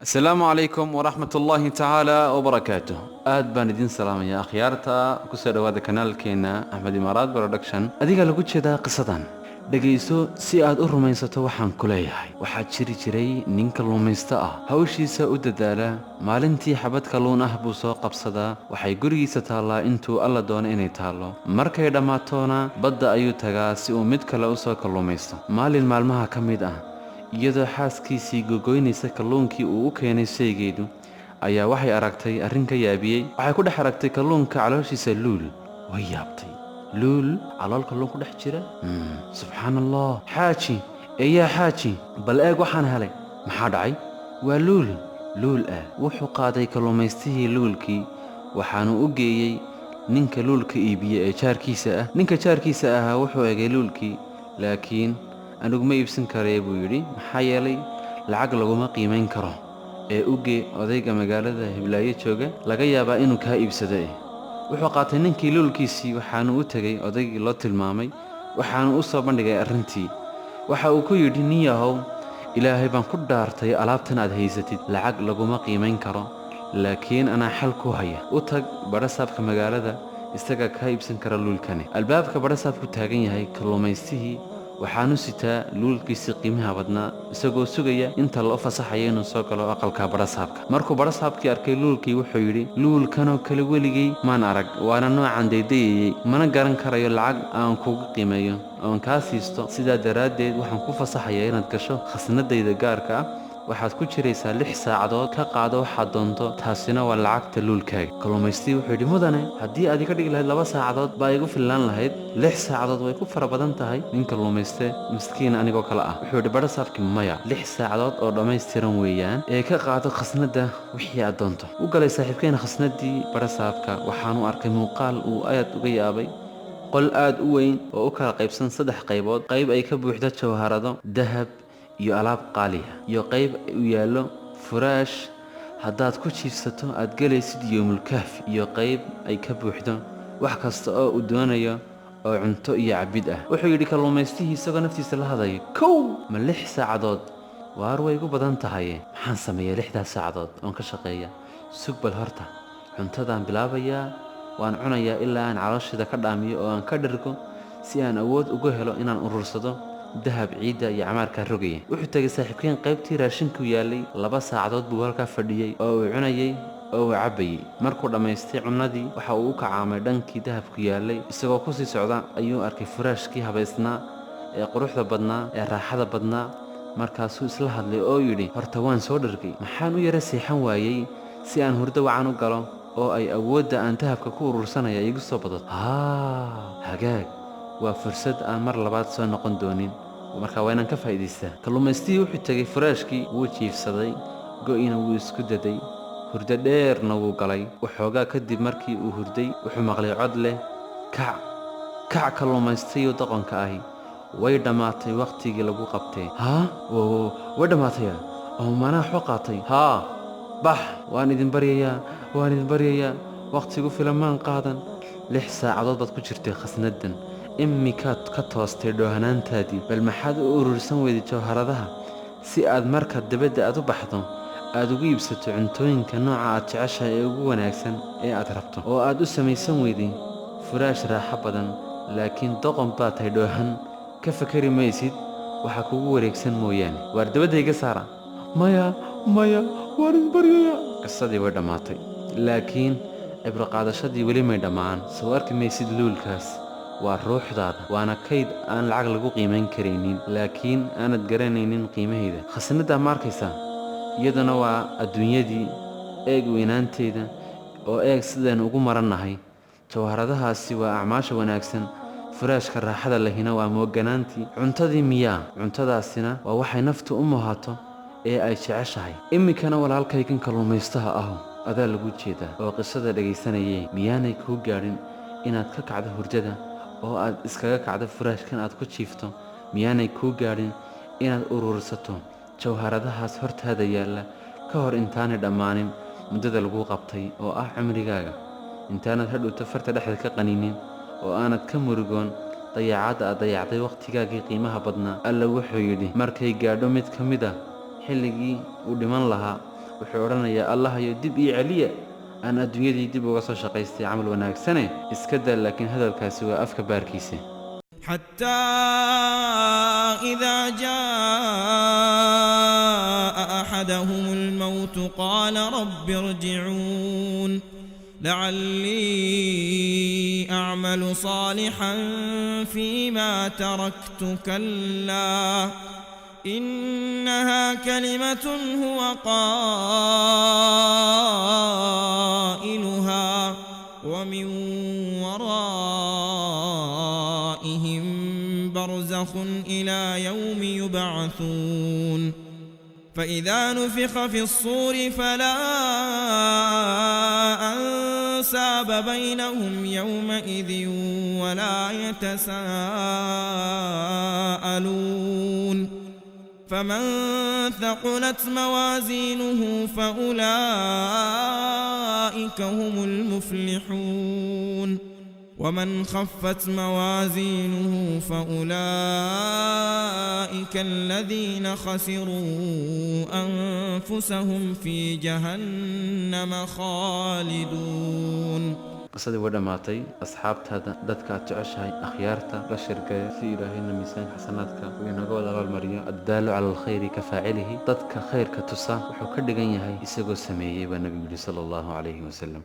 السلام عليكم ورحمة الله تعالى وبركاته. aad baan idin salaamayaa akhyaarta ku soo dhawaada kanaalkeena Axmed Imaaraad Production. adiga lagu jeedaa qisadan dhageyso si aad u rumaysato waxaan ku leeyahay. waxaa jiri jiray nin kalluumaysto ah, hawshiisa u dadaala. maalintii xabad kalluun ah buu soo qabsadaa. waxay gurigiisa taallaa intuu alla doono inay taallo. markay dhammaatoona badda ayuu tagaa si uu mid kale u soo kalluumaysto. maalin maalmaha ka mid ah, iyadoo xaaskiisii gogoynaysa kalluunkii uu u keenay shaygeedu, ayaa waxay aragtay arrin ka yaabiyey. waxay ku dhex aragtay kalluunka calooshiisa luul. way yaabtay. luul calool kalluun ku dhex jira? subxaan allah. xaaji, eeyaa xaaji, bal eeg waxaan helay. maxaa dhacay? waa luul. luul ah. wuxuu qaaday kalluumaystihii luulkii, waxaanu u geeyey ninka luulka iibiye ee jaarkiisa ah. ninka jaarkiisa ahaa wuxuu egay luulkii, laakiin anigu ma iibsan karee buu yidhi, maxaa yeelay lacag laguma qiimayn karo. ee u gee odayga magaalada hiblaayo jooga, laga yaabaa inuu kaa iibsado. wuxuu qaatay ninkii luulkiisii, waxaanu u tegey odaygii loo tilmaamay, waxaanu u soo bandhigay arrintii. waxa uu ku yidhi, nin yahow, ilaahay baan ku dhaartay alaabtan aad haysatid lacag laguma qiimayn karo, laakiin anaa xal ku haya. u tag badhasaabka magaalada, isaga kaa iibsan kara luulkani. albaabka badhasaabku taagan yahay kalluumaystihii, waxaanu sitaa luulkiisii qiimaha badnaa, isagoo sugaya inta loo fasaxayo inuu soo galo aqalka badhasaabka. markuu badhasaabkii arkay luulkii, wuxuu yidhi, luulkanoo kale weligay maan arag, waana noocan daydayayey, mana garan karayo lacag aan kugu qiimeeyo oon kaa siisto. sidaa daraaddeed waxaan ku fasaxayaa inaad gasho khasnadayda gaarka ah. waxaad ku jiraysaa 6 saacadood, ka qaado waxaad doonto, taasina waa lacagta luulkaaga. kalluumaystii wuxuu yidhi, mudane, haddii aad iga dhigi lahayd 2 saacadood baa igu fillaan lahayd. 6 saacadood way ku fara badan tahay. nin kalluumayste miskiin anigoo kale ah wuxuu yidhi, badhasaabkii, maya, 6 saacadood oo dhammaystiran weeyaan, ee ka qaado khasnadda wixii aad doonto. u galay saaxiibkeena khasnaddii badhasaabka, waxaanu arkay muuqaal uu aad uga yaabay. qol aad u weyn oo u kala qaybsan 3 qaybood. qayb ay ka buuxdo jawharado, dahab iyo alaab qaali ah, iyo qayb u yaallo furaash haddaad ku jiifsato aad gelaysid yoomulkahfi, iyo qayb ay ka buuxdo wax kasta oo uu doonayo oo cunto iyo cabbid ah. wuxuu yidhi kalluumaystihii isagoo naftiisa la hadlaya, kow, ma 6 saacadood? waar way igu badan tahaye, maxaan sameeyaa 6daas saacadood oon ka shaqeeya? sug bal horta, cuntadaan bilaabayaa, waan cunayaa ilaa aan calooshayda ka dhaamiyo oo aan ka dhergo, si aan awood ugu helo inaan urursado dahab, ciidda iyo camaarkaa rogaya. wuxuu tegay saaxiibkeen qaybtii raashinku yaallay. 2 saacadood buu halkaa fadhiyey oo uu cunayey oo uu cabbayey. markuu dhammaystay cunnadii, waxa uu u kacaamay dhankii dahabku yaallay. isagoo ku sii socda ayuu arkay furaashkii habaysnaa ee quruxda badnaa ee raaxada badnaa. markaasuu isla hadlay oo yidhi, horta waan soo dhargay, maxaan u yara seexan waayey si aan hurdo wacan u galo oo ay awoodda aan dahabka ku urursanaya igu soo badato. hagaag, waa fursad aan mar labaad soo noqon doonin, markaa waa inaan ka faa'iidaystaa. kalluumaystihii wuxuu tegey furaashkii, wuu jiifsaday, go'ina wuu isku daday, hurdo dheerna wuu galay. waxoogaa kadib markii uu hurday, wuxuu maqlay cod leh, kac kac kalluumaystayo doqonka ahi, way dhammaatay wakhtigii lagu qabtee. way dhammaataya? oo manaa xo qaatay? bax, waan idin baryayaa, wakhtigu filan maan qaadan. 6 saacadood baad ku jirtay khasnaddan, imikaad ka toostay dhoohanaantaadii. bal maxaad u urursan weyday jawharadaha si aad marka dabadda aad u baxdo aad ugu iibsato cuntooyinka nooca aad jeceshahay ee ugu wanaagsan ee aad rabto, oo aad u samaysan weyday furaash raaxo badan? laakiin doqon baad tahay dhoohan, ka fakari maysid waxa kugu wareegsan mooyaane. waar dabadda iga saara. maya, waan idin baryayaa. qisadii way dhammaatay, laakiin cibro qaadashadii weli may dhammaan. soo arki maysid luulkaas? waa ruuxdaada, waana kayd aan lacag lagu qiimayn karaynin, laakiin aanad garanaynin qiimaheeda. khasnaddaa ma arkaysaa? iyaduna waa adduunyadii. eeg weynaanteeda, oo eeg sidaan ugu marannahay. jawharadahaasi waa acmaasha wanaagsan, furaashka raaxada lehina waa mooganaantii. cuntadii miyaa? cuntadaasina waa waxay naftu u muhato ee ay jeceshahay. iminkana walaalkaygan kalluumaystaha ahu, adaa lagu jeedaa oo qisada dhegaysanayee, miyaanay kuu gaadhin inaad ka kacdo hurdada oo aad iskaga kacdo furaashkan aad ku jiifto? miyaanay kuu gaadhin inaad urursato jawharadahaas hortaada yaalla ka hor intaanay dhammaanin muddada lagu qabtay oo ah cimrigaaga? intaanad hadhowto farta dhexda ka qaninin oo aanad ka murugoon dayaacadda aad dayacday wakhtigaagii qiimaha badnaa. alla wuxuu yidhi, markay gaadho mid ka mid ah xilligii uu dhiman lahaa, وحورنا يا الله يدب إي عليا أنا الدنيا دي دب وقصة شقيستي عمل وناكسنة اسكدر لكن هذا الكاسوى أفك باركيسه حتى إذا جاء أحدهم الموت قال رب ارجعون لعلي أعمل صالحا فيما تركت كلا إنها كلمة هو قائلها ومن ورائهم برزخ إلى يوم يبعثون فإذا نفخ في الصور فلا أنساب بينهم يومئذ ولا يتساءلون فمن ثقلت موازينه فأولئك هم المفلحون ومن خفت موازينه فأولئك الذين خسروا أنفسهم في جهنم خالدون قصدي ودا ماتي أصحابتها دتك تعشها أخيارتا لا شركة في إلهينا ميسان حسناتك وينقول على المريا الدال على الخير كفاعله دتك خير كتسا وحكر دقنيها يسقو السمية والنبي صلى الله عليه وسلم